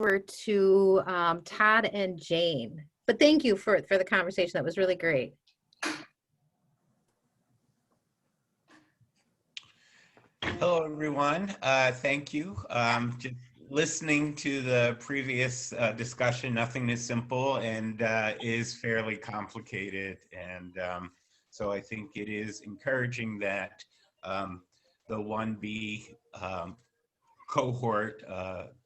over to Todd and Jane. But thank you for the conversation. That was really great. Hello, everyone. Thank you. Just listening to the previous discussion, nothing is simple and is fairly complicated. And so I think it is encouraging that the 1B cohort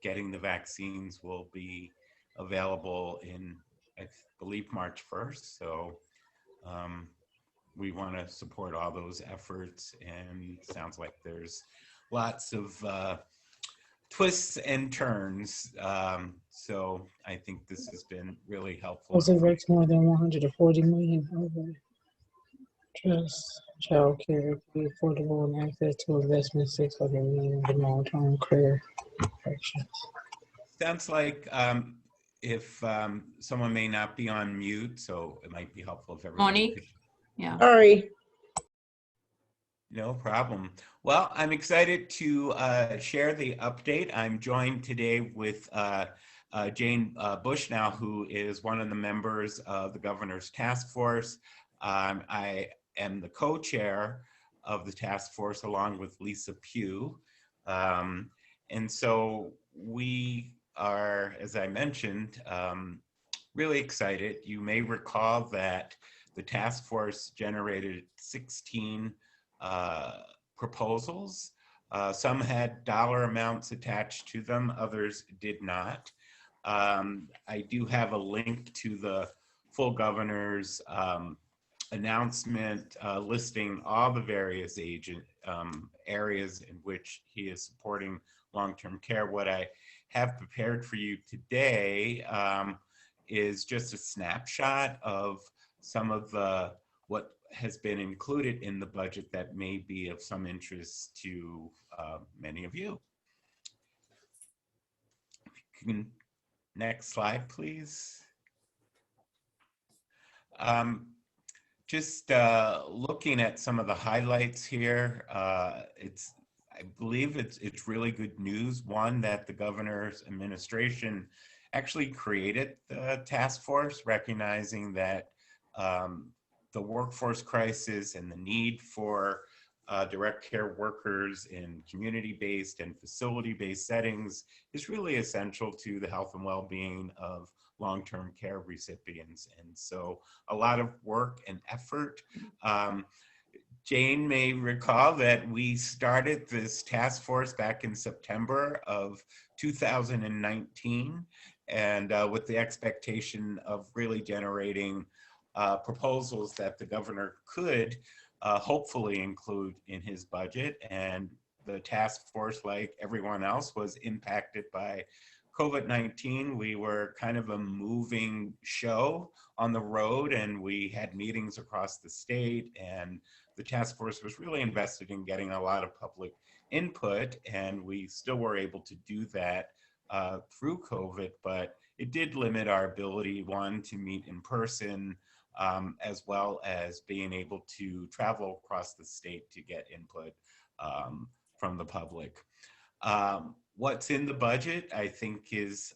getting the vaccines will be available in, I believe, March 1st. So we want to support all those efforts, and sounds like there's lots of twists and turns. So I think this has been really helpful. Also works more than 140 million over trust, child care, affordable and access to investment, 600 million in long-term care actions. Sounds like if someone may not be on mute, so it might be helpful if everybody could. Yeah. Sorry. No problem. Well, I'm excited to share the update. I'm joined today with Jane Bushnell, who is one of the members of the Governor's Task Force. I am the co-chair of the task force along with Lisa Pugh. And so we are, as I mentioned, really excited. You may recall that the task force generated 16 proposals. Some had dollar amounts attached to them, others did not. I do have a link to the full governor's announcement listing all the various areas in which he is supporting long-term care. What I have prepared for you today is just a snapshot of some of the what has been included in the budget that may be of some interest to many of you. Next slide, please. Just looking at some of the highlights here, I believe it's really good news. One, that the governor's administration actually created the task force, recognizing that the workforce crisis and the need for direct care workers in community-based and facility-based settings is really essential to the health and well-being of long-term care recipients. And so a lot of work and effort. Jane may recall that we started this task force back in September of 2019, and with the expectation of really generating proposals that the governor could hopefully include in his budget. And the task force, like everyone else, was impacted by COVID-19. We were kind of a moving show on the road, and we had meetings across the state, and the task force was really invested in getting a lot of public input, and we still were able to do that through COVID, but it did limit our ability, one, to meet in person, as well as being able to travel across the state to get input from the public. What's in the budget, I think, is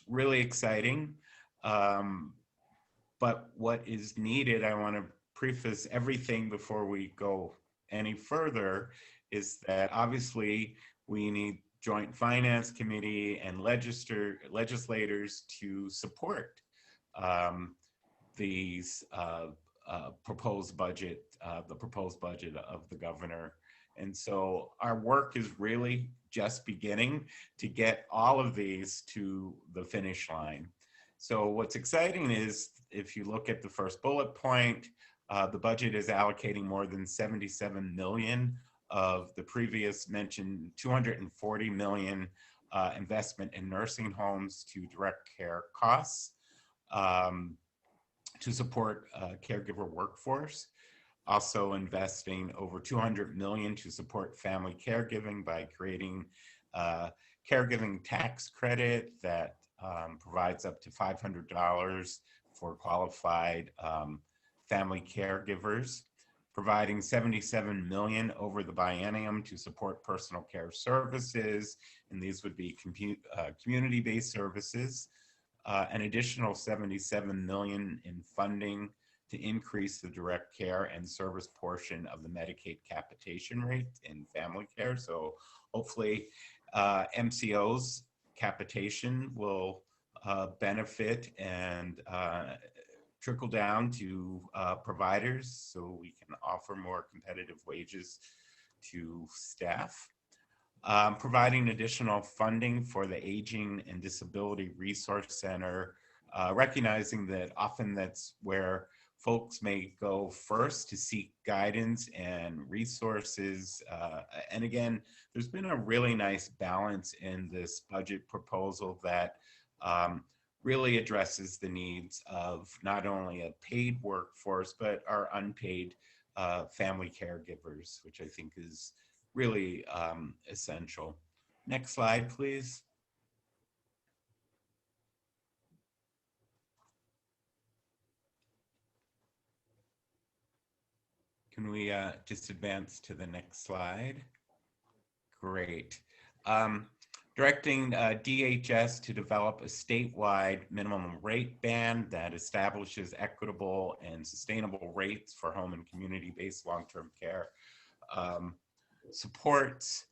really exciting. But what is needed, I want to preface everything before we go any further, is that obviously we need Joint Finance Committee and legislators to support these proposed budget, the proposed budget of the governor. And so our work is really just beginning to get all of these to the finish line. So what's exciting is, if you look at the first bullet point, the budget is allocating more than 77 million of the previous mentioned 240 million investment in nursing homes to direct care costs to support caregiver workforce. Also investing over 200 million to support family caregiving by creating a caregiving tax credit that provides up to $500 for qualified family caregivers. providing 77 million over the biennium to support personal care services, and these would be community-based services. An additional 77 million in funding to increase the direct care and service portion of the Medicaid capitation rate in family care. So hopefully MCO's capitation will benefit and trickle down to providers so we can offer more competitive wages to staff. Providing additional funding for the Aging and Disability Resource Center, recognizing that often that's where folks may go first to seek guidance and resources. And again, there's been a really nice balance in this budget proposal that really addresses the needs of not only a paid workforce, but our unpaid family caregivers, which I think is really essential. Next slide, please. Can we just advance to the next slide? Great. Directing DHS to develop a statewide minimum rate band that establishes equitable and sustainable rates for home and community-based long-term care supports.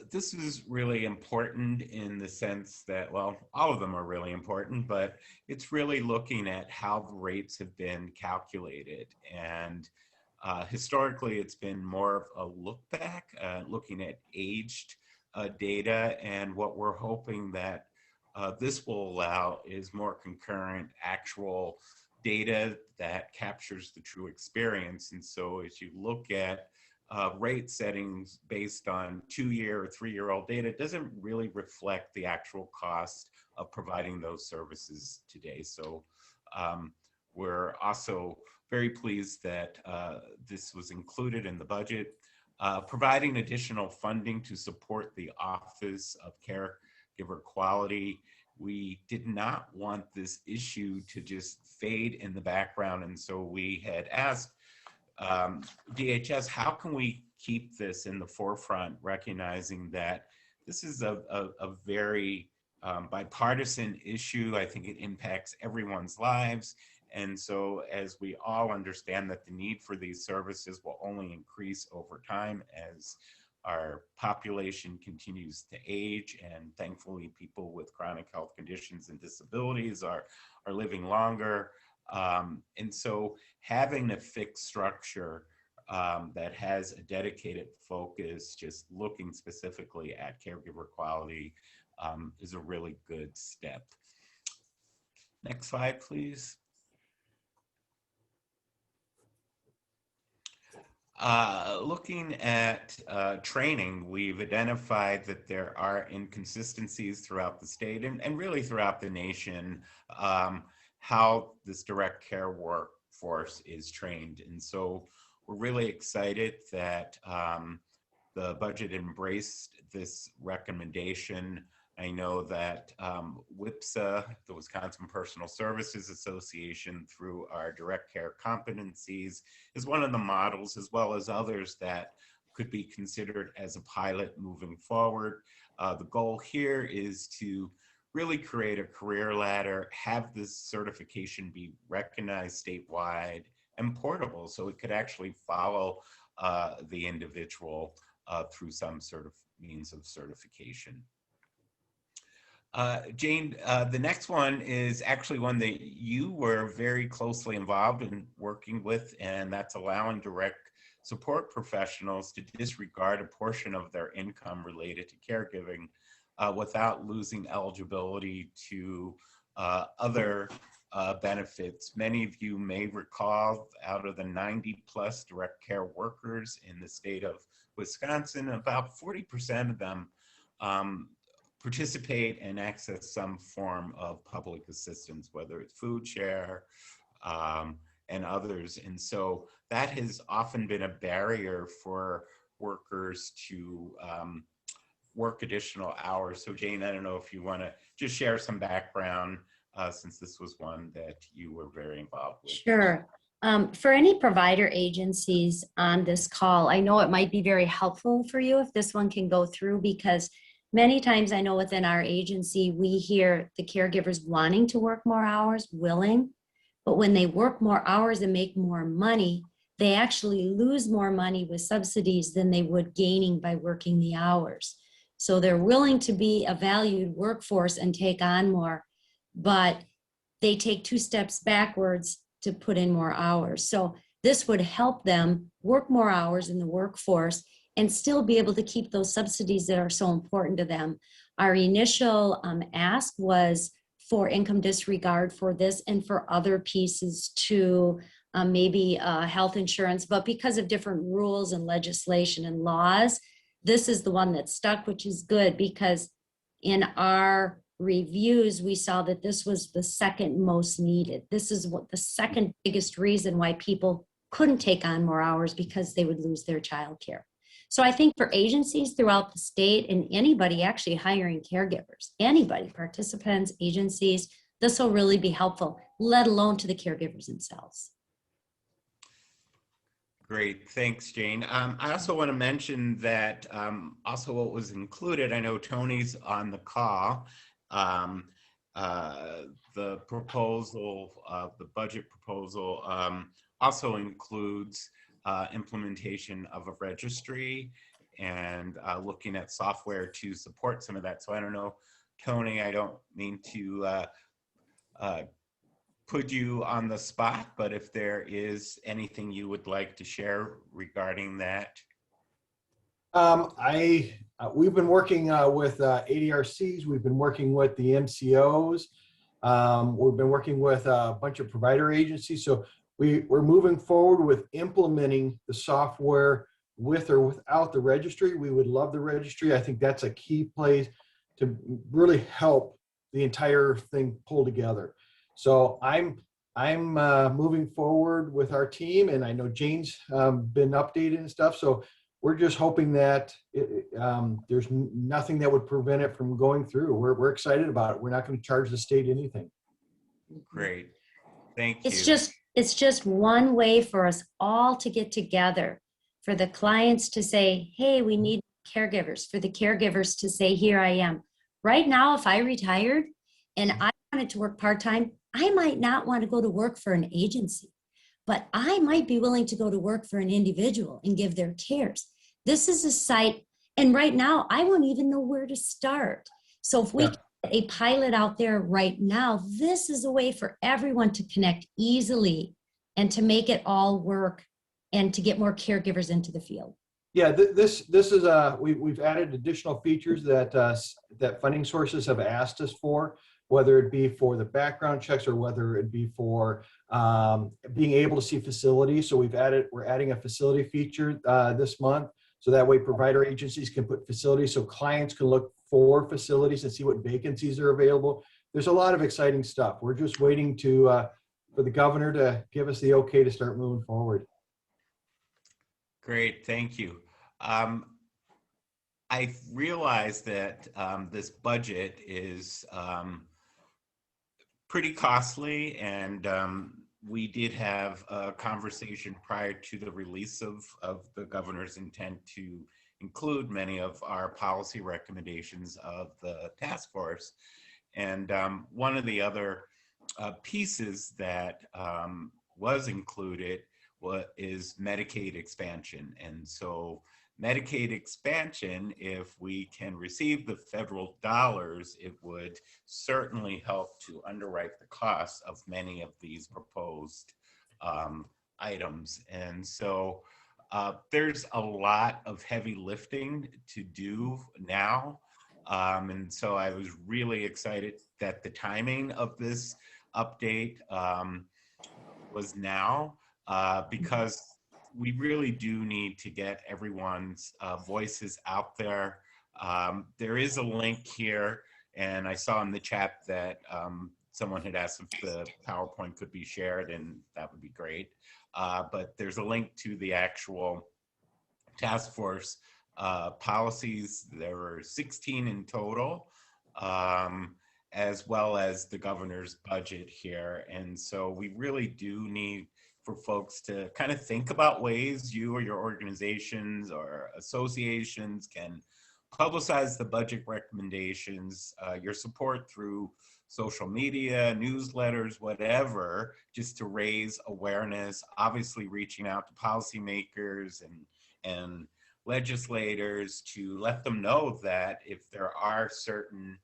This is really important in the sense that, well, all of them are really important, but it's really looking at how the rates have been calculated. And historically, it's been more of a look back, looking at aged data, and what we're hoping that this will allow is more concurrent actual data that captures the true experience. And so as you look at rate settings based on 2-year or 3-year-old data, it doesn't really reflect the actual cost of providing those services today. So we're also very pleased that this was included in the budget. Providing additional funding to support the Office of Caregiver Quality. We did not want this issue to just fade in the background, and so we had asked DHS, how can we keep this in the forefront, recognizing that this is a very bipartisan issue. I think it impacts everyone's lives. And so as we all understand that the need for these services will only increase over time as our population continues to age, and thankfully people with chronic health conditions and disabilities are living longer. And so having a fixed structure that has a dedicated focus, just looking specifically at caregiver quality, is a really good step. Next slide, please. Looking at training, we've identified that there are inconsistencies throughout the state and really throughout the nation, how this direct care workforce is trained. And so we're really excited that the budget embraced this recommendation. I know that WPSA, the Wisconsin Personal Services Association, through our direct care competencies, is one of the models, as well as others that could be considered as a pilot moving forward. The goal here is to really create a career ladder, have this certification be recognized statewide and portable, so it could actually follow the individual through some sort of means of certification. Jane, the next one is actually one that you were very closely involved in working with, and that's allowing direct support professionals to disregard a portion of their income related to caregiving without losing eligibility to other benefits. Many of you may recall, out of the 90+ direct care workers in the state of Wisconsin, about 40% of them participate and access some form of public assistance, whether it's food share and others. And so that has often been a barrier for workers to work additional hours. So Jane, I don't know if you want to just share some background since this was one that you were very involved with. Sure. For any provider agencies on this call, I know it might be very helpful for you if this one can go through, because many times I know within our agency, we hear the caregivers wanting to work more hours, willing, but when they work more hours and make more money, they actually lose more money with subsidies than they would gaining by working the hours. So they're willing to be a valued workforce and take on more, but they take 2 steps backwards to put in more hours. So this would help them work more hours in the workforce and still be able to keep those subsidies that are so important to them. Our initial ask was for income disregard for this and for other pieces too, maybe health insurance, but because of different rules and legislation and laws, this is the one that stuck, which is good, because in our reviews, we saw that this was the second most needed. This is what the second biggest reason why people couldn't take on more hours, because they would lose their childcare. So I think for agencies throughout the state and anybody actually hiring caregivers, anybody, participants, agencies, this will really be helpful, let alone to the caregivers themselves. Great, thanks, Jane. I also want to mention that also what was included, I know Tony's on the call, the proposal, the budget proposal also includes implementation of a registry and looking at software to support some of that. So I don't know, Tony, I don't mean to put you on the spot, but if there is anything you would like to share regarding that. We've been working with ADRCs. We've been working with the MCOs. We've been working with a bunch of provider agencies. So we're moving forward with implementing the software with or without the registry. We would love the registry. I think that's a key place to really help the entire thing pull together. So I'm moving forward with our team, and I know Jane's been updated and stuff. So we're just hoping that there's nothing that would prevent it from going through. We're excited about it. We're not going to charge the state anything. Great, thank you. It's just one way for us all to get together, for the clients to say, hey, we need caregivers, for the caregivers to say, here I am. Right now, if I retired and I wanted to work part-time, I might not want to go to work for an agency, but I might be willing to go to work for an individual and give their cares. This is a site, and right now, I won't even know where to start. So if we get a pilot out there right now, this is a way for everyone to connect easily and to make it all work and to get more caregivers into the field. Yeah, this is we've added additional features that that funding sources have asked us for, whether it be for the background checks or whether it be for being able to see facilities. So we're adding a facility feature this month, so that way provider agencies can put facilities, so clients can look for facilities and see what vacancies are available. There's a lot of exciting stuff. We're just waiting to for the governor to give us the okay to start moving forward. Great, thank you. I realized that this budget is pretty costly, and we did have a conversation prior to the release of the governor's intent to include many of our policy recommendations of the task force. And one of the other pieces that was included is Medicaid expansion. And so Medicaid expansion, if we can receive the federal dollars, it would certainly help to underwrite the costs of many of these proposed items. And so there's a lot of heavy lifting to do now. And so I was really excited that the timing of this update was now, because we really do need to get everyone's voices out there. There is a link here, and I saw in the chat that someone had asked if the PowerPoint could be shared, and that would be great. But there's a link to the actual task force policies. There were 16 in total, as well as the governor's budget here. And so we really do need for folks to kind of think about ways you or your organizations or associations can publicize the budget recommendations, your support through social media, newsletters, whatever, just to raise awareness, obviously reaching out to policymakers and legislators to let them know that if there are certain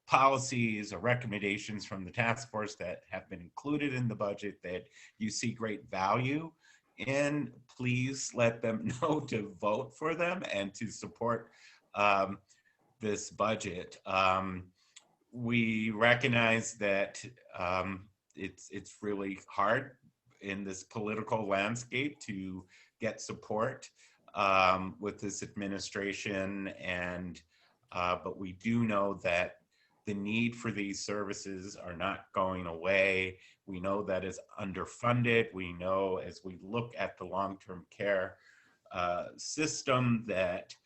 policies or recommendations from the task force that have been included in the budget that you see great value in, please let them know to vote for them and to support this budget. We recognize that it's really hard in this political landscape to get support with this administration, and but we do know that the need for these services are not going away. We know that is underfunded. We know as we look at the long-term care system that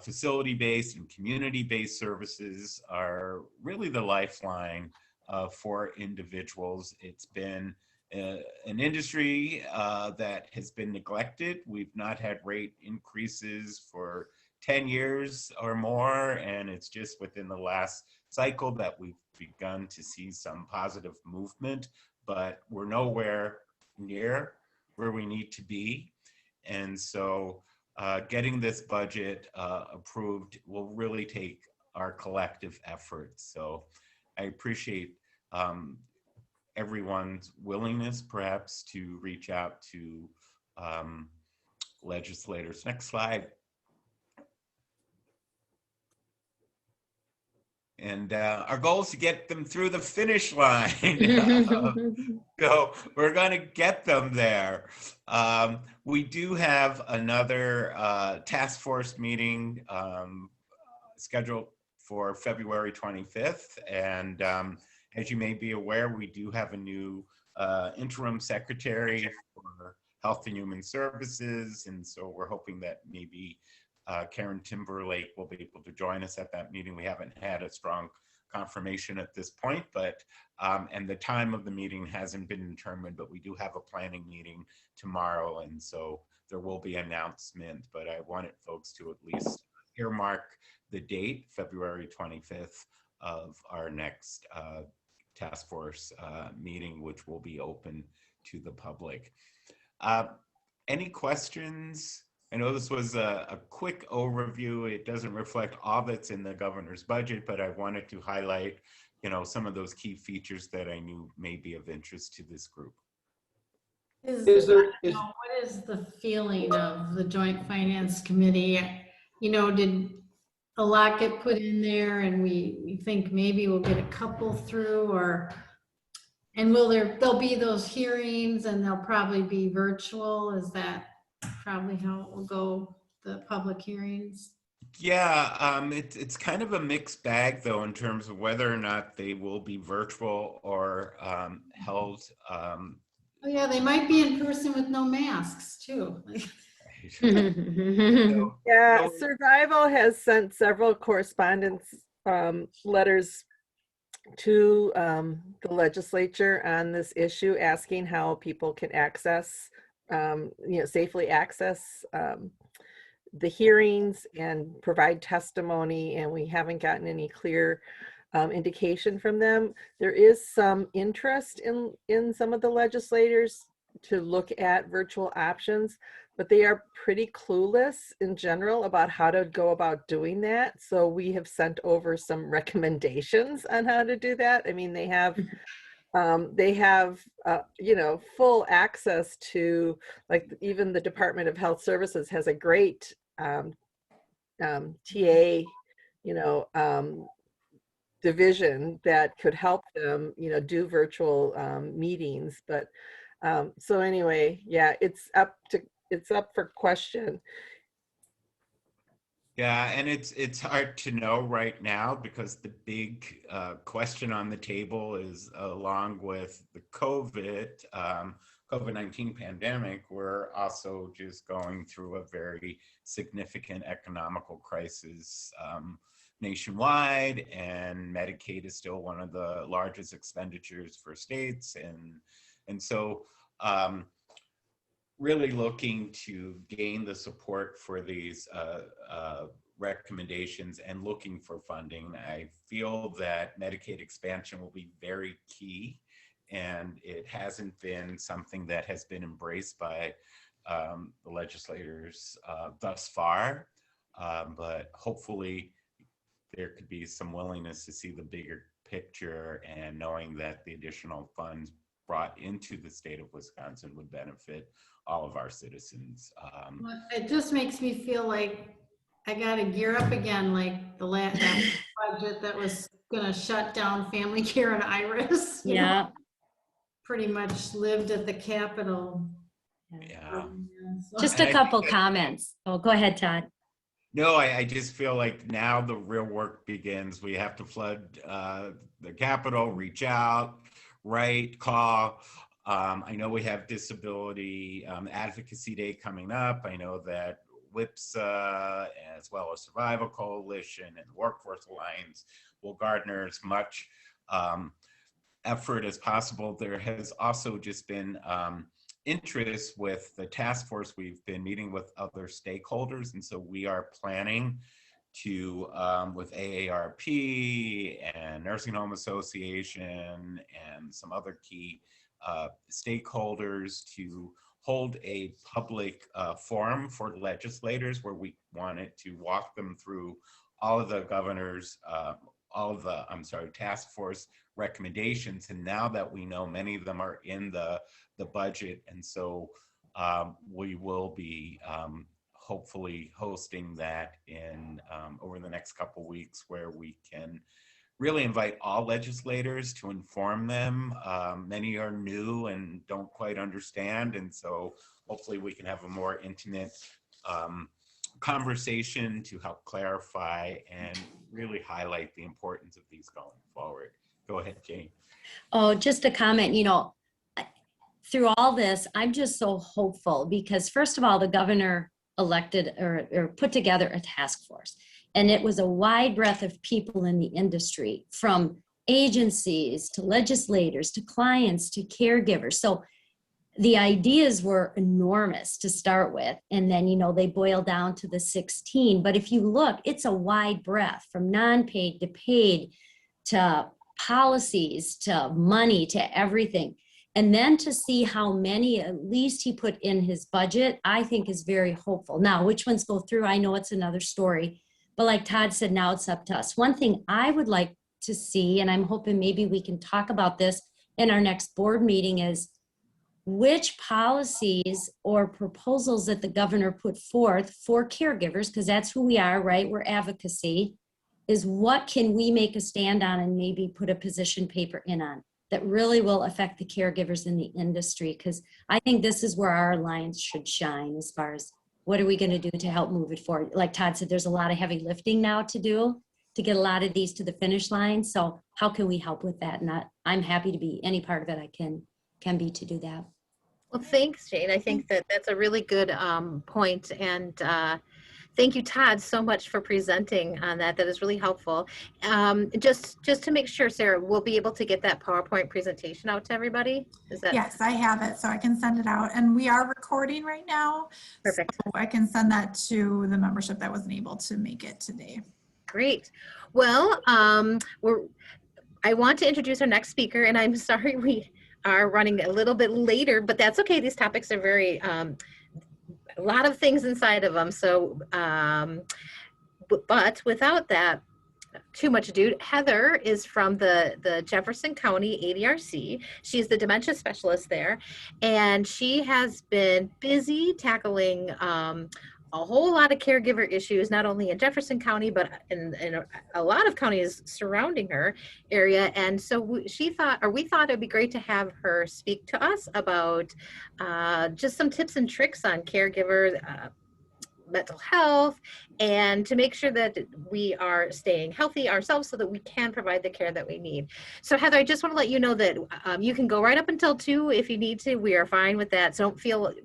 facility-based and community-based services are really the lifeline for individuals. It's been an industry that has been neglected. We've not had rate increases for 10 years or more, and it's just within the last cycle that we've begun to see some positive movement, but we're nowhere near where we need to be. And so getting this budget approved will really take our collective efforts. So I appreciate everyone's willingness perhaps to reach out to legislators. Next slide. And our goal is to get them through the finish line. So we're going to get them there. We do have another task force meeting scheduled for February 25th. And as you may be aware, we do have a new interim secretary for Health and Human Services. And so we're hoping that maybe Karen Timberlake will be able to join us at that meeting. We haven't had a strong confirmation at this point, but and the time of the meeting hasn't been determined, but we do have a planning meeting tomorrow, and so there will be an announcement, but I wanted folks to at least earmark the date, February 25th, of our next task force meeting, which will be open to the public. Any questions? I know this was a quick overview. It doesn't reflect all that's in the governor's budget, but I wanted to highlight, some of those key features that I knew may be of interest to this group. What is the feeling of the Joint Finance Committee? Did a lot get put in there and we think maybe we'll get a couple through, and there'll be those hearings and they'll probably be virtual? Is that probably how it will go, the public hearings? Yeah, it's kind of a mixed bag though, in terms of whether or not they will be virtual or held. Oh yeah, they might be in person with no masks too. Yeah, Survival has sent several correspondence letters to the legislature on this issue, asking how people can access, safely access the hearings and provide testimony, and we haven't gotten any clear indication from them. There is some interest in some of the legislators to look at virtual options, but they are pretty clueless in general about how to go about doing that. So we have sent over some recommendations on how to do that. I mean, they have full access to, like, even the Department of Health Services has a great TA, division that could help them, do virtual meetings. But so anyway, yeah, it's up for question. Yeah, and it's hard to know right now because the big question on the table is, along with the COVID-19 pandemic, we're also just going through a very significant economical crisis nationwide, and Medicaid is still one of the largest expenditures for states, and And so really looking to gain the support for these recommendations and looking for funding. I feel that Medicaid expansion will be very key, and it hasn't been something that has been embraced by the legislators thus far, but hopefully there could be some willingness to see the bigger picture, and knowing that the additional funds brought into the state of Wisconsin would benefit all of our citizens. It just makes me feel like I gotta gear up again, like the last budget that was gonna shut down Family Care and Iris. you know, Yeah. Pretty much lived at the Capitol. Yeah. So- Just And a I couple think that- comments. Oh, go ahead, Todd. No, I just feel like now the real work begins. We have to flood the Capitol, reach out, write, call. I know we have Disability Advocacy Day coming up. I know that WIPSA, as well as Survival Coalition and Workforce Alliance, will garner as much effort as possible. There has also just been interest with the task force. We've been meeting with other stakeholders, and so we are planning to, with AARP and Nursing Home Association and some other key stakeholders, to hold a public forum for legislators where we wanted to walk them through all of the governor's, task force recommendations. And now that we know many of them are in the budget, and so we will be hopefully hosting that in over the next couple weeks, where we can really invite all legislators to inform them. Many are new and don't quite understand, and so hopefully we can have a more intimate conversation to help clarify and really highlight the importance of these going forward. Go ahead, Jane. Oh, just a comment, through all this, I'm just so hopeful because first of all, the governor elected or put together a task force, and it was a wide breadth of people in the industry, from agencies to legislators to clients to caregivers. So the ideas were enormous to start with, and then they boil down to the 16. But if you look, it's a wide breadth from non-paid to paid to policies to money to everything. And then to see how many at least he put in his budget, I think is very hopeful. Now, which ones go through, I know it's another story, but like Todd said, now it's up to us. One thing I would like to see, and I'm hoping maybe we can talk about this in our next board meeting, is which policies or proposals that the governor put forth for caregivers, because that's who we are, right? We're advocacy, is what can we make a stand on and maybe put a position paper in on that really will affect the caregivers in the industry. Because I think this is where our alliance should shine as far as what are we going to do to help move it forward. Like Todd said, there's a lot of heavy lifting now to do to get a lot of these to the finish line. So how can we help with that? And I'm happy to be any part of it I can be to do that. Well, thanks, Jane. I think that that's a really good point. And thank you, Todd, so much for presenting on that. That is really helpful. Just to make sure, Sarah, we'll be able to get that PowerPoint presentation out to everybody. Is that Yes, I have it, so I can send it out. And we are recording right now. perfect? So I can send that to the membership that wasn't able to make it today. Great. Well, I want to introduce our next speaker, and I'm sorry we are running a little bit later, but that's okay. These topics are very, a lot of things inside of them. So, but without that, too much ado, Heather is from the Jefferson County ADRC. She's the dementia specialist there, and she has been busy tackling a whole lot of caregiver issues, not only in Jefferson County, but in a lot of counties surrounding her area. And so we thought it'd be great to have her speak to us about just some tips and tricks on caregiver mental health, and to make sure that we are staying healthy ourselves so that we can provide the care that we need. So Heather, I just want to let you know that you can go right up until 2 if you need to. We are fine with that. So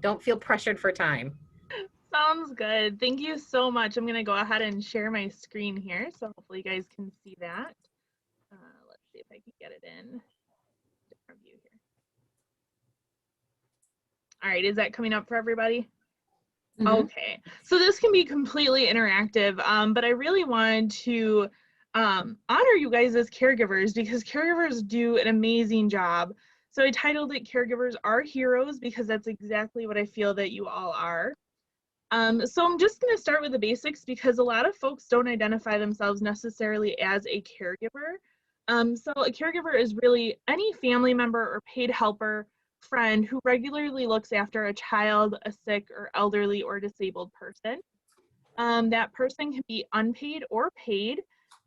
don't feel pressured for time. Sounds good. Thank you so much. I'm going to go ahead and share my screen here, so hopefully you guys can see that. Let's see if I can get it in different view here. All right, is that coming up for everybody? Mhm. Okay, so this can be completely interactive, but I really wanted to honor you guys as caregivers because caregivers do an amazing job. So I titled it Caregivers Are Heroes because that's exactly what I feel that you all are. So I'm just going to start with the basics because a lot of folks don't identify themselves necessarily as a caregiver. So a caregiver is really any family member or paid helper, friend who regularly looks after a child, a sick or elderly or disabled person. That person can be unpaid or paid,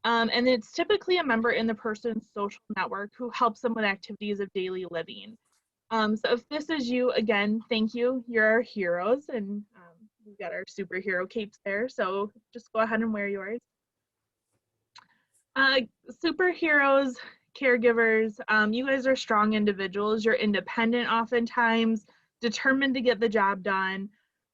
and it's typically a member in the person's social network who helps them with activities of daily living. So if this is you, again, thank you. You're our heroes, and we've got our superhero capes there, so just go ahead and wear yours. Superheroes, caregivers, you guys are strong individuals. You're independent oftentimes, determined to get the job done.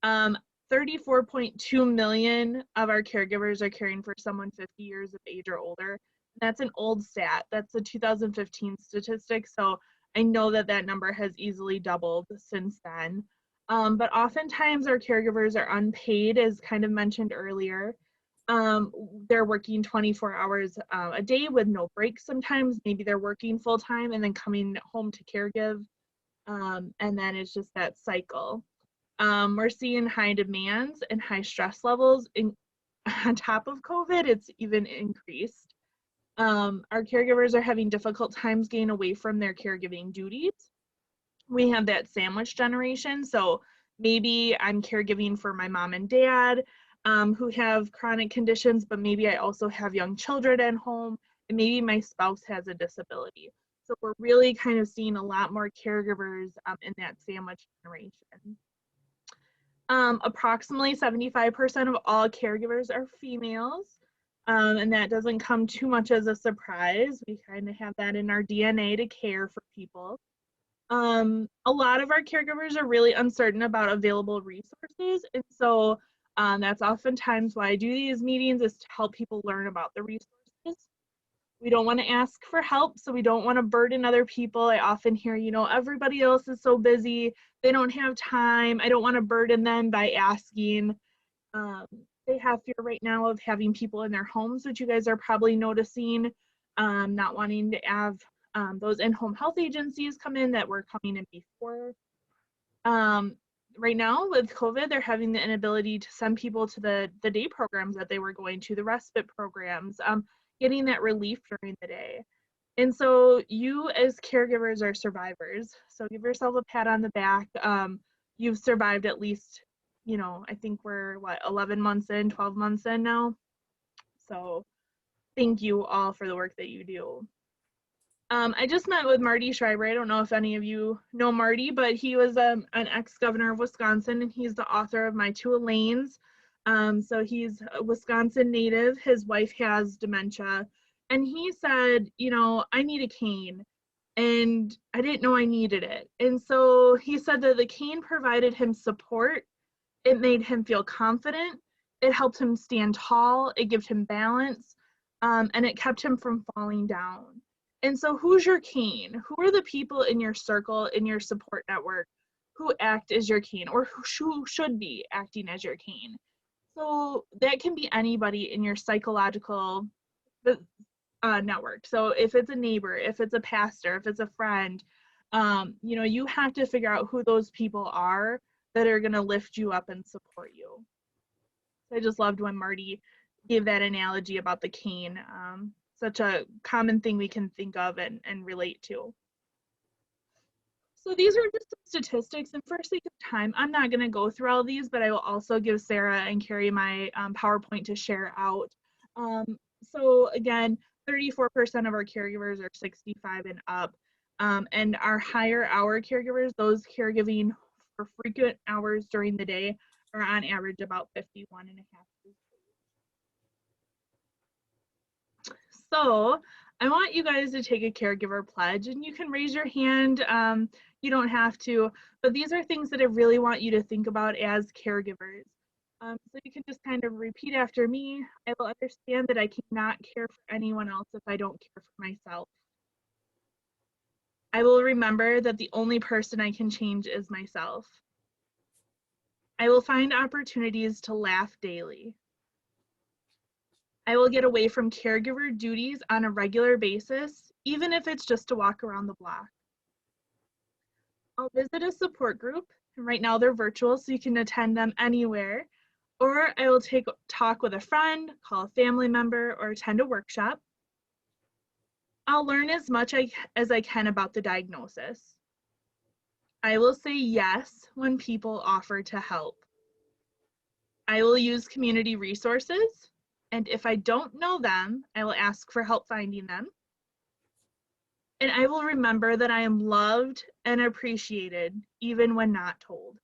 34.2 million of our caregivers are caring for someone 50 years of age or older. That's an old stat. That's a 2015 statistic, so I know that that number has easily doubled since then. But oftentimes our caregivers are unpaid, as kind of mentioned earlier. They're working 24 hours a day with no breaks sometimes. Maybe they're working full time and then coming home to caregive. And then it's just that cycle. We're seeing high demands and high stress levels. On top of COVID, it's even increased. Our caregivers are having difficult times getting away from their caregiving duties. We have that sandwich generation. So maybe I'm caregiving for my mom and dad who have chronic conditions, but maybe I also have young children at home, and maybe my spouse has a disability. So we're really kind of seeing a lot more caregivers in that sandwich generation. Approximately 75% of all caregivers are females, and that doesn't come too much as a surprise. We kind of have that in our DNA to care for people. A lot of our caregivers are really uncertain about available resources, and so that's oftentimes why I do these meetings, is to help people learn about the resources. We don't want to ask for help, so we don't want to burden other people. I often hear, you know, everybody else is so busy, they don't have time. I don't want to burden them by asking. They have fear right now of having people in their homes, which you guys are probably noticing, not wanting to have those in-home health agencies come in that were coming in before. Right now with COVID, they're having the inability to send people to the day programs that they were going to, the respite programs, getting that relief during the day. And so you as caregivers are survivors. So give yourself a pat on the back. You've survived at least, you know, I think we're 11 months in, 12 months in now. So thank you all for the work that you do. I just met with Marty Schreiber. I don't know if any of you know Marty, but he was an ex-governor of Wisconsin, and he's the author of My Two Elaines. So he's a Wisconsin native. His wife has dementia. And he said, you know, I need a cane. And I didn't know I needed it. And so he said that the cane provided him support. It made him feel confident. It helped him stand tall. It gave him balance. And it kept him from falling down. And so who's your cane? Who are the people in your circle, in your support network, who act as your cane, or who should be acting as your cane? So that can be anybody in your psychological network. So if it's a neighbor, if it's a pastor, if it's a friend, you know, you have to figure out who those people are that are going to lift you up and support you. So I just loved when Marty gave that analogy about the cane. Such a common thing we can think of and relate to. So these are just some statistics, and for sake of time, I'm not going to go through all these, but I will also give Sarah and Carrie my PowerPoint to share out. So again, 34% of our caregivers are 65 and up, and our higher hour caregivers, those caregiving for frequent hours during the day, are on average about 51 and a half years. So I want you guys to take a caregiver pledge, and you can raise your hand. You don't have to, but these are things that I really want you to think about as caregivers. So you can just kind of repeat after me. I will understand that I cannot care for anyone else if I don't care for myself. I will remember that the only person I can change is myself. I will find opportunities to laugh daily. I will get away from caregiver duties on a regular basis, even if it's just to walk around the block. I'll visit a support group, and right now they're virtual, so you can attend them anywhere. Or I will talk with a friend, call a family member, or attend a workshop. I'll learn as much as I can about the diagnosis. I will say yes when people offer to help. I will use community resources, and if I don't know them, I will ask for help finding them. And I will remember that I am loved and appreciated, even when not told.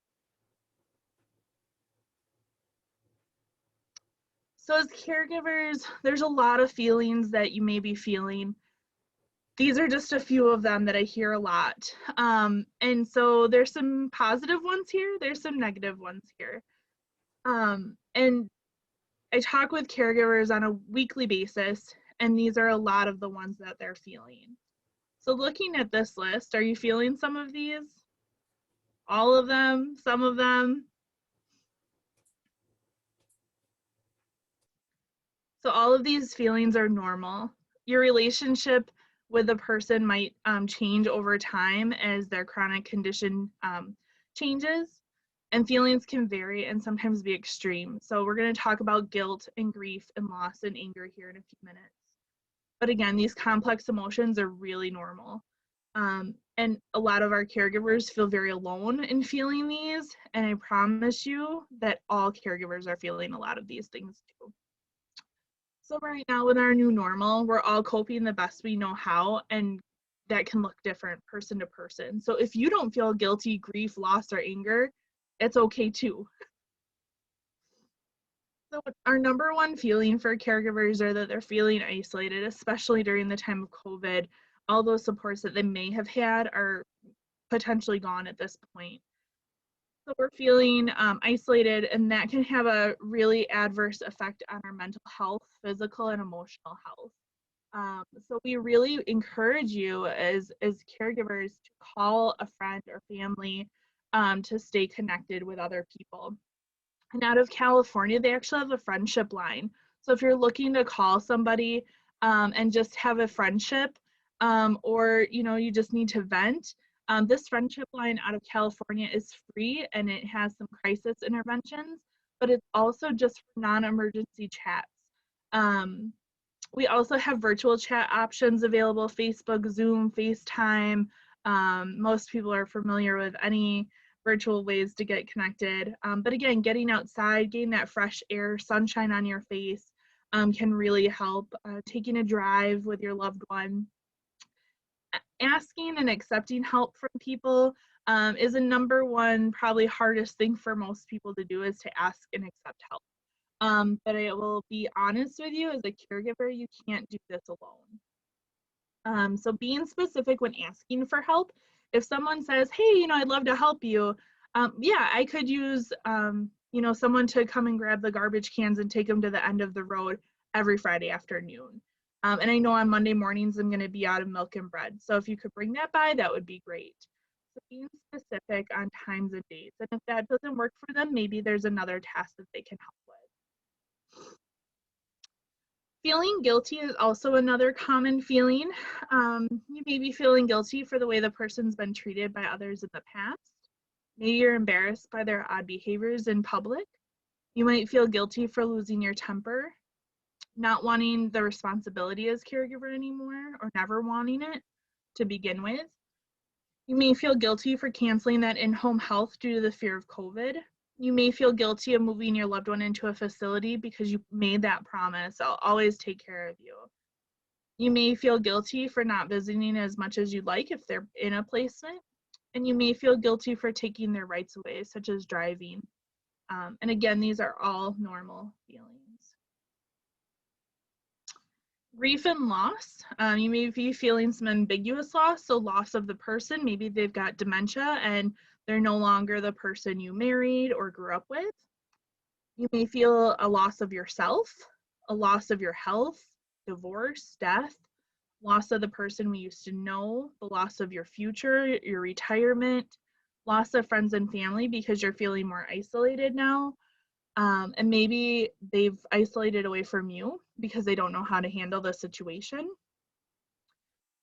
So as caregivers, there's a lot of feelings that you may be feeling. These are just a few of them that I hear a lot. And so there's some positive ones here, there's some negative ones here. And I talk with caregivers on a weekly basis, and these are a lot of the ones that they're feeling. So looking at this list, are you feeling some of these? All of them? Some of them? So all of these feelings are normal. Your relationship with the person might change over time as their chronic condition changes, and feelings can vary and sometimes be extreme. So we're going to talk about guilt and grief and loss and anger here in a few minutes. But again, these complex emotions are really normal. And a lot of our caregivers feel very alone in feeling these, and I promise you that all caregivers are feeling a lot of these things too. So right now with our new normal, we're all coping the best we know how, and that can look different person to person. So if you don't feel guilty, grief, loss, or anger, it's okay too. So our number one feeling for caregivers are that they're feeling isolated, especially during the time of COVID. All those supports that they may have had are potentially gone at this point. So we're feeling isolated, and that can have a really adverse effect on our mental health, physical and emotional health. So we really encourage you as caregivers to call a friend or family to stay connected with other people. And out of California, they actually have a friendship line. So if you're looking to call somebody and just have a friendship, or you just need to vent, this friendship line out of California is free, and it has some crisis interventions, but it's also just for non-emergency chats. We also have virtual chat options available: Facebook, Zoom, FaceTime. Most people are familiar with any virtual ways to get connected. But again, getting outside, getting that fresh air, sunshine on your face can really help. Taking a drive with your loved one. Asking and accepting help from people is a number one, probably hardest thing for most people to do, is to ask and accept help. But I will be honest with you, as a caregiver, you can't do this alone. So being specific when asking for help. If someone says, hey, I'd love to help you, yeah, I could use, someone to come and grab the garbage cans and take them to the end of the road every Friday afternoon. And I know on Monday mornings I'm going to be out of milk and bread. So if you could bring that by, that would be great. So being specific on times and dates. And if that doesn't work for them, maybe there's another task that they can help with. Feeling guilty is also another common feeling. You may be feeling guilty for the way the person's been treated by others in the past. Maybe you're embarrassed by their odd behaviors in public. You might feel guilty for losing your temper, not wanting the responsibility as caregiver anymore, or never wanting it to begin with. You may feel guilty for canceling that in-home health due to the fear of COVID. You may feel guilty of moving your loved one into a facility because you made that promise: I'll always take care of you. You may feel guilty for not visiting as much as you'd like if they're in a placement. And you may feel guilty for taking their rights away, such as driving. And again, these are all normal feelings. Grief and loss. You may be feeling some ambiguous loss, so loss of the person. Maybe they've got dementia and they're no longer the person you married or grew up with. You may feel a loss of yourself, a loss of your health, divorce, death, loss of the person we used to know, the loss of your future, your retirement, loss of friends and family because you're feeling more isolated now. And maybe they've isolated away from you because they don't know how to handle the situation.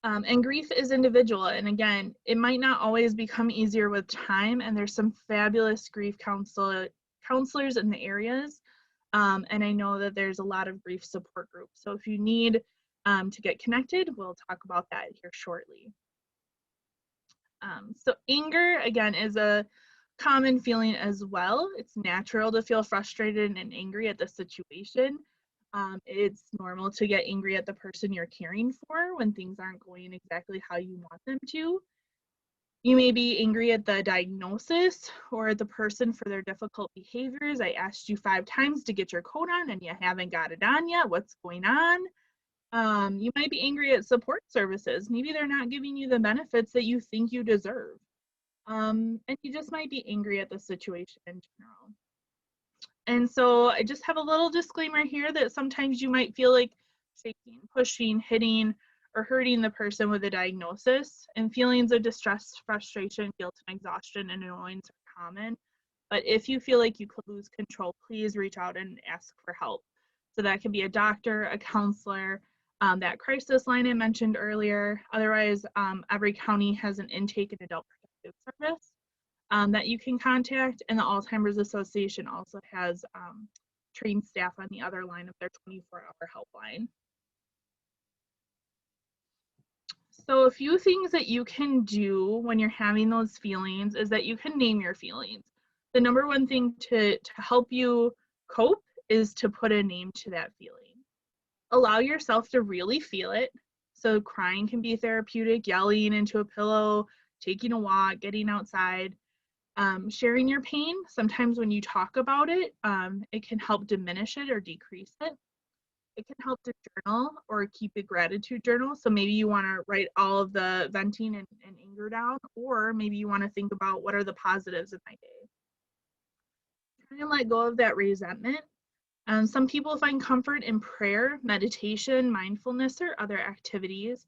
And grief is individual. And again, it might not always become easier with time. And there's some fabulous grief counselors in the areas. And I know that there's a lot of grief support groups. So if you need to get connected, we'll talk about that here shortly. So anger, again, is a common feeling as well. It's natural to feel frustrated and angry at the situation. It's normal to get angry at the person you're caring for when things aren't going exactly how you want them to. You may be angry at the diagnosis or at the person for their difficult behaviors. I asked you 5 times to get your coat on and you haven't got it on yet. What's going on? You might be angry at support services. Maybe they're not giving you the benefits that you think you deserve. And you just might be angry at the situation in general. And so I just have a little disclaimer here that sometimes you might feel like shaking, pushing, hitting, or hurting the person with a diagnosis. And feelings of distress, frustration, guilt, and exhaustion and annoyance are common. But if you feel like you could lose control, please reach out and ask for help. So that can be a doctor, a counselor, that crisis line I mentioned earlier. Otherwise, every county has an intake and adult protective service that you can contact, and the Alzheimer's Association also has trained staff on the other line of their 24-hour helpline. So a few things that you can do when you're having those feelings is that you can name your feelings. The number one thing to help you cope is to put a name to that feeling. Allow yourself to really feel it. So crying can be therapeutic, yelling into a pillow, taking a walk, getting outside. Sharing your pain, sometimes when you talk about it, it can help diminish it or decrease it. It can help to journal or keep a gratitude journal. So maybe you want to write all of the venting and anger down, or maybe you want to think about what are the positives in my day. Try and let go of that resentment. Some people find comfort in prayer, meditation, mindfulness, or other activities.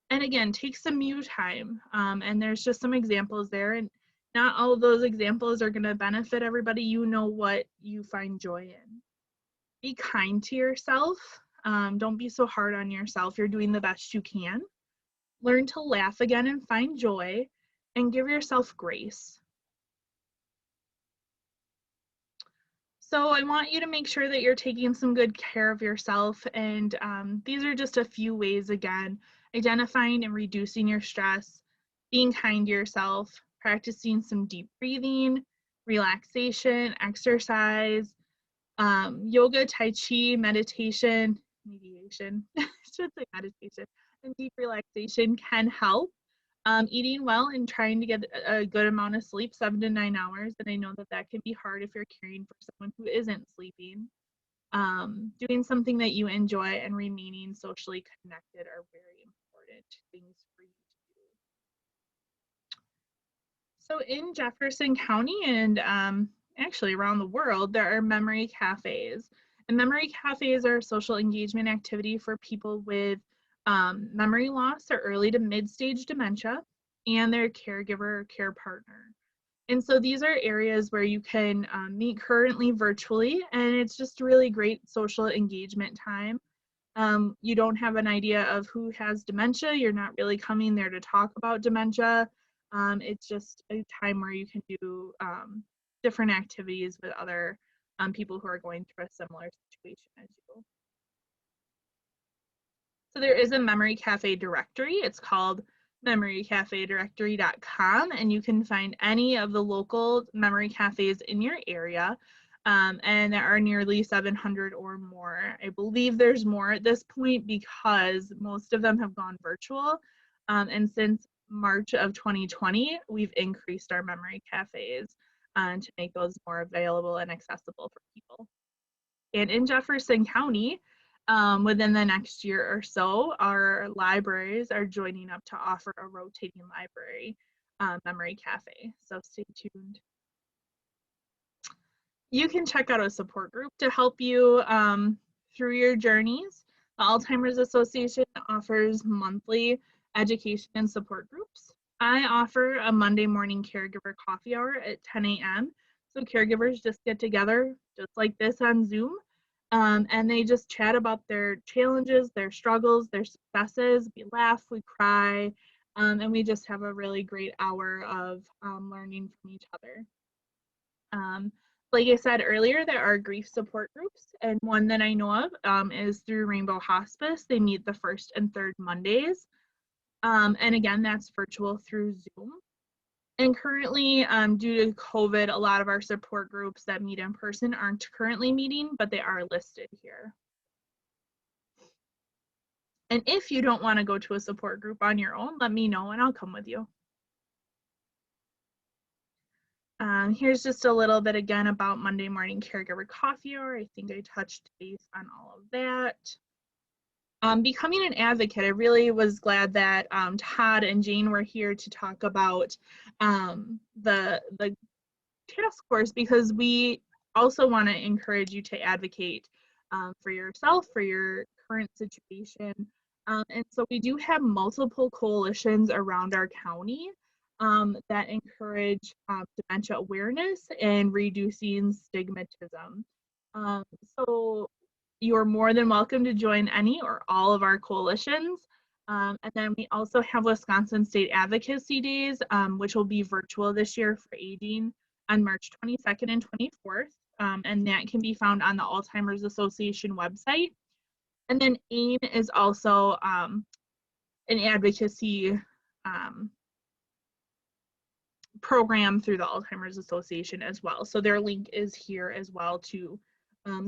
And again, take some you time. And there's just some examples there. And not all of those examples are going to benefit everybody. You know what you find joy in. Be kind to yourself. Don't be so hard on yourself. You're doing the best you can. Learn to laugh again and find joy, and give yourself grace. So I want you to make sure that you're taking some good care of yourself. And these are just a few ways, again, identifying and reducing your stress, being kind to yourself, practicing some deep breathing, relaxation, exercise, yoga, tai chi, meditation, I should say meditation, and deep relaxation can help. Eating well and trying to get a good amount of sleep, 7 to 9 hours. And I know that that can be hard if you're caring for someone who isn't sleeping. Doing something that you enjoy and remaining socially connected are very important things for you to do. So in Jefferson County and actually around the world, there are memory cafes. And memory cafes are a social engagement activity for people with memory loss or early to mid-stage dementia and their caregiver or care partner. And so these are areas where you can meet currently virtually, and it's just really great social engagement time. You don't have an idea of who has dementia. You're not really coming there to talk about dementia. It's just a time where you can do different activities with other people who are going through a similar situation as you. So there is a Memory Cafe directory. It's called memorycafedirectory.com, and you can find any of the local memory cafes in your area. And there are nearly 700 or more. I believe there's more at this point because most of them have gone virtual. And since March of 2020, we've increased our memory cafes to make those more available and accessible for people. And in Jefferson County, within the next year or so, our libraries are joining up to offer a rotating library memory cafe. So stay tuned. You can check out a support group to help you through your journeys. The Alzheimer's Association offers monthly education and support groups. I offer a Monday morning caregiver coffee hour at 10 a.m. So caregivers just get together, just like this on Zoom, and they just chat about their challenges, their struggles, their successes. We laugh, we cry, and we just have a really great hour of learning from each other. Like I said earlier, there are grief support groups, and one that I know of is through Rainbow Hospice. They meet the first and third Mondays. And again, that's virtual through Zoom. And currently, due to COVID, a lot of our support groups that meet in person aren't currently meeting, but they are listed here. And if you don't want to go to a support group on your own, let me know and I'll come with you. Here's just a little bit again about Monday morning caregiver coffee hour. I think I touched base on all of that. Becoming an advocate, I really was glad that Todd and Jane were here to talk about the task force, because we also want to encourage you to advocate for yourself, for your current situation. And so we do have multiple coalitions around our county that encourage dementia awareness and reducing stigmatism. So you're more than welcome to join any or all of our coalitions. And then we also have Wisconsin State Advocacy Days, which will be virtual this year for aging on March 22nd and 24th. And that can be found on the Alzheimer's Association website. And then AIM is also an advocacy program through the Alzheimer's Association as well. So their link is here as well to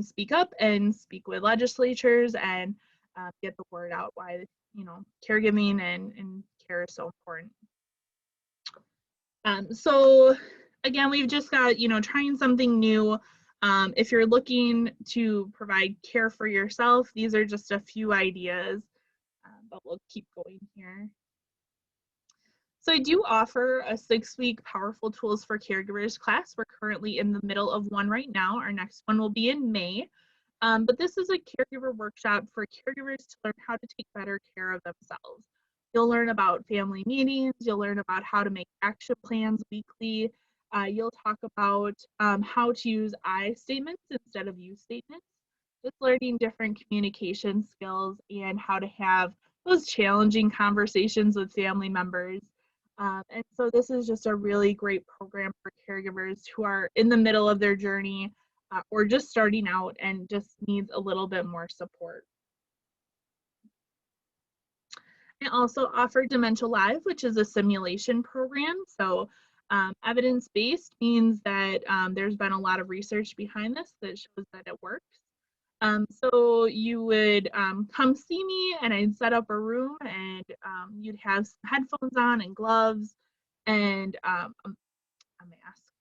speak up and speak with legislatures and get the word out why, you know, caregiving and care is so important. So again, we've just got, you know, trying something new. If you're looking to provide care for yourself, these are just a few ideas, but we'll keep going here. So I do offer a 6-week Powerful Tools for Caregivers class. We're currently in the middle of one right now. Our next one will be in May. But this is a caregiver workshop for caregivers to learn how to take better care of themselves. You'll learn about family meetings. You'll learn about how to make action plans weekly. You'll talk about how to use I statements instead of you statements. Just learning different communication skills and how to have those challenging conversations with family members. And so this is just a really great program for caregivers who are in the middle of their journey or just starting out and just needs a little bit more support. I also offer Dementia Live, which is a simulation program. So evidence-based means that there's been a lot of research behind this that shows that it works. So you would come see me and I'd set up a room and you'd have some headphones on and gloves and a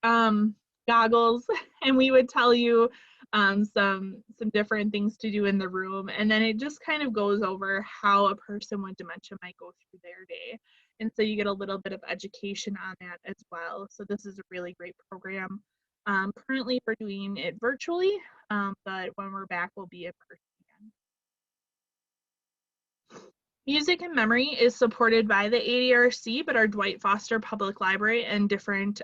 mask, goggles, and we would tell you some different things to do in the room. And then it just kind of goes over how a person with dementia might go through their day. And so you get a little bit of education on that as well. So this is a really great program. Currently we're doing it virtually, but when we're back, we'll be in person again. Music and Memory is supported by the ADRC, but our Dwight Foster Public Library and different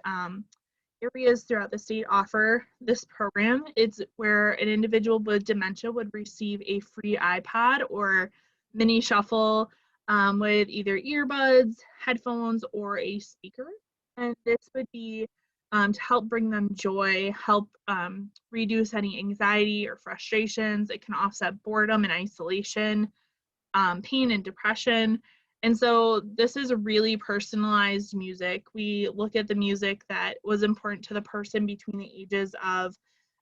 areas throughout the state offer this program. It's where an individual with dementia would receive a free iPod or mini shuffle with either earbuds, headphones, or a speaker. And this would be to help bring them joy, help reduce any anxiety or frustrations. It can offset boredom and isolation, pain and depression. And so this is a really personalized music. We look at the music that was important to the person between the ages of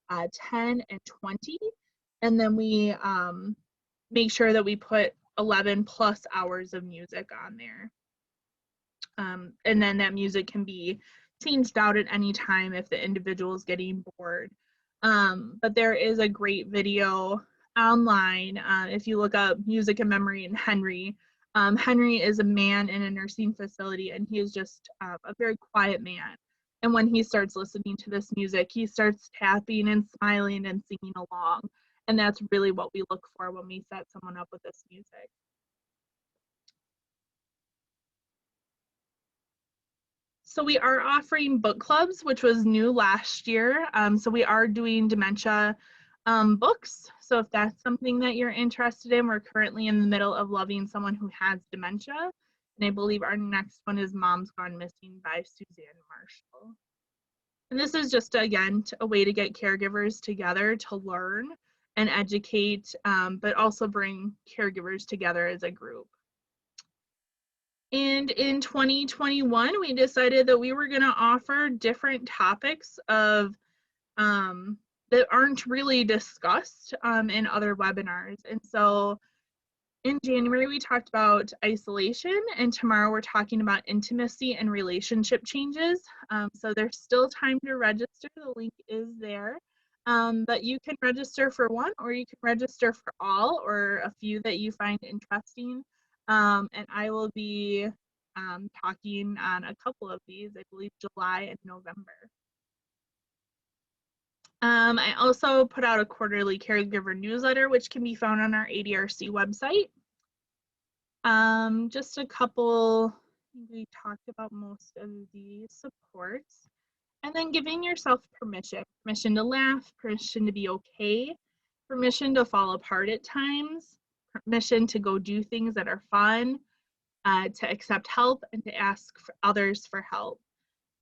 10 and 20. And then we make sure that we put 11 plus hours of music on there. And then that music can be changed out at any time if the individual is getting bored. But there is a great video online. If you look up Music and Memory and Henry, Henry is a man in a nursing facility and he is just a very quiet man. And when he starts listening to this music, he starts tapping and smiling and singing along. And that's really what we look for when we set someone up with this music. So we are offering book clubs, which was new last year. So we are doing dementia books. So if that's something that you're interested in, we're currently in the middle of Loving Someone Who Has Dementia. And I believe our next one is Mom's Gone Missing by Suzanne Marshall. And this is just, again, a way to get caregivers together to learn and educate, but also bring caregivers together as a group. And in 2021, we decided that we were going to offer different topics of that aren't really discussed in other webinars. And so in January, we talked about isolation, and tomorrow we're talking about intimacy and relationship changes. So there's still time to register. The link is there. But you can register for one, or you can register for all, or a few that you find interesting. And I will be talking on a couple of these, I believe July and November. I also put out a quarterly caregiver newsletter, which can be found on our ADRC website. Just a couple, we talked about most of the supports. And then giving yourself permission to laugh, permission to be okay, permission to fall apart at times, permission to go do things that are fun, to accept help, and to ask for others for help.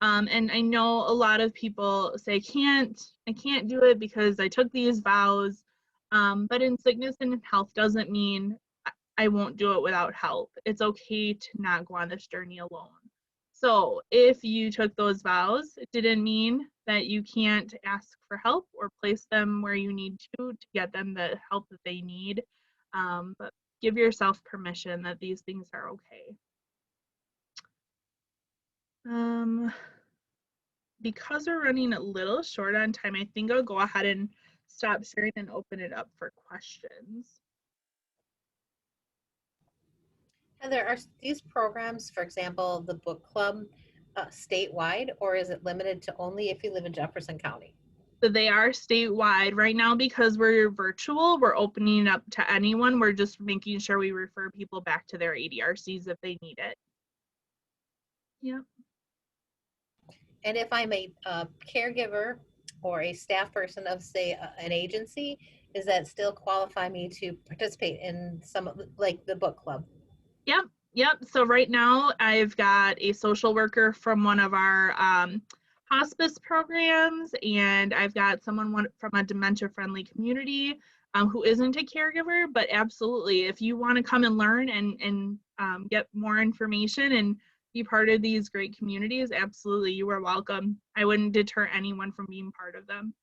And I know a lot of people say, I can't do it because I took these vows. But in sickness and in health doesn't mean I won't do it without help. It's okay to not go on this journey alone. So if you took those vows, it didn't mean that you can't ask for help or place them where you need to get them the help that they need. But give yourself permission that these things are okay. Because we're running a little short on time, I think I'll go ahead and stop sharing and open it up for questions. Heather, are these programs, for example, the book club, statewide, or is it limited to only if you live in Jefferson County? So they are statewide. Right now, because we're virtual, we're opening it up to anyone. We're just making sure we refer people back to their ADRCs if they need it. Yeah. And if I'm a caregiver or a staff person of, say, an agency, does that still qualify me to participate in some, like the book club? Yep. So right now I've got a social worker from one of our hospice programs, and I've got someone from a dementia-friendly community who isn't a caregiver. But absolutely, if you want to come and learn and get more information and be part of these great communities, absolutely, you are welcome. I wouldn't deter anyone from being part of them.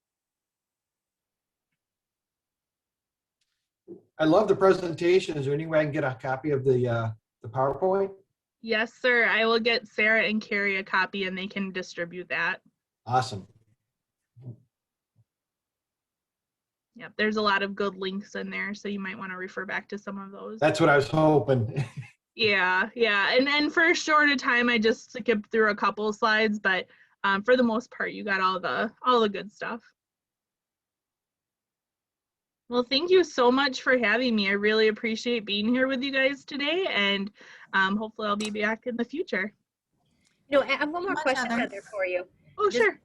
I love the presentation. Is there any way I can get a copy of the PowerPoint? Yes, sir. I will get Sarah and Carrie a copy and they can distribute that. Awesome. Yep, there's a lot of good links in there, so you might want to refer back to some of those. That's what I was hoping. Yeah. And for a shorter time, I just skipped through a couple slides, but for the most part, you got all the good stuff. Well, thank you so much for having me. I really appreciate being here with you guys today, and hopefully I'll be back in the future. You know, I have one more question, Heather. Heather, for you. Oh, sure.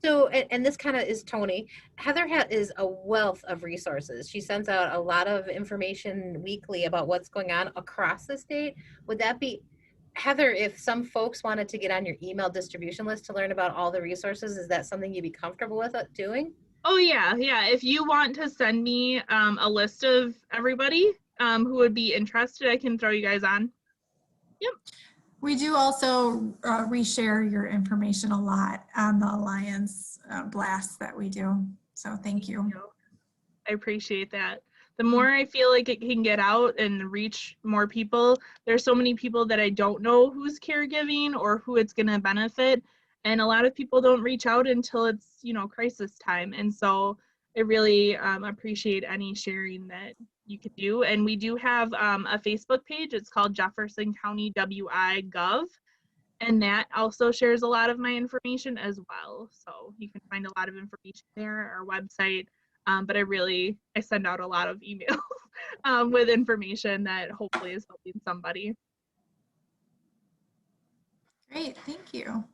So, and this kind of is Tony. Heather is a wealth of resources. She sends out a lot of information weekly about what's going on across the state. Would that be, Heather, if some folks wanted to get on your email distribution list to learn about all the resources, is that something you'd be comfortable with doing? Oh, yeah. If you want to send me a list of everybody who would be interested, I can throw you guys on. Yep. We do also reshare your information a lot on the Alliance blasts that we do. So thank you. I appreciate that. The more I feel like it can get out and reach more people, there's so many people that I don't know who's caregiving or who it's going to benefit. And a lot of people don't reach out until it's, crisis time. And so I really appreciate any sharing that you could do. And we do have a Facebook page. It's called Jefferson County WI Gov. And that also shares a lot of my information as well. So you can find a lot of information there, our website. But I send out a lot of emails with information that hopefully is helping somebody. Great, thank you.